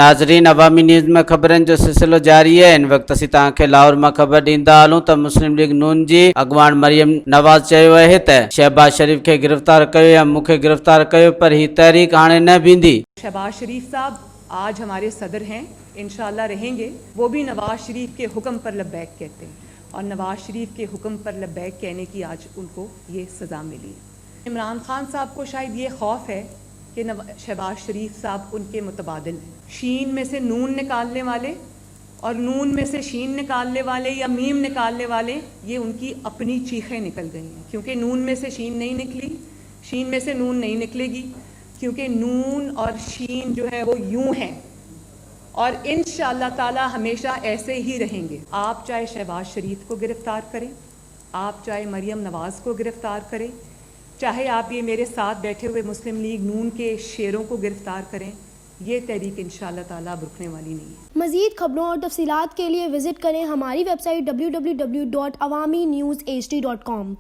नाज़रीन, अवामी न्यूज़ में ख़बरनि जो सिलसिलो जारी है। इन वक़्त असीं तव्हांखे लाहौर मां ख़बर ॾींदा हलूं त मुस्लिम लीग नून जी अॻवान मरियम नवाज़ चयो आहे त शहबाज शरीफ खे गिरफ़्तार कयो या मूंखे गिरफ़्तार कयो, पर ही तहरीक हाणे न बींदी। शहबाज शरीफ साहब आज हमारे सदर हैं, इंशाअल्लाह रहेंगे। वो भी नवाज शरीफ के हुक्म पर लब्बैक कहते हैं और नवाज शरीफ के हुक्म पर लब्बैक कहने की आज उनको ये सज़ा मिली। इमरान खान साहब को शायद ये खौफ है कि शहबाज शरीफ साहब उनके मुतबादिल हैं। शीन में से नून निकालने वाले और नून में से शीन निकालने वाले या मीम निकालने वाले, ये उनकी अपनी चीखें निकल गई हैं, क्योंकि नून में से शीन नहीं निकली, शीन में से नून नहीं निकलेगी, क्योंकि नून और शीन जो है वो यूं हैं और इंशाअल्लाह ताला हमेशा ऐसे ही रहेंगे। आप चाहे शहबाज शरीफ को गिरफ़्तार करें, आप चाहे मरियम नवाज़ को गिरफ़्तार करें, चाहे आप ये मेरे साथ बैठे हुए मुस्लिम लीग नून के शेरों को गिरफ़्तार करें, ये तहरीक इंशाअल्लाह ताला अब रुकने वाली नहीं है। मज़ीद खबरों और तफसीलात के लिए विज़िट करें हमारी वेबसाइट www.awamiNewsHD.com।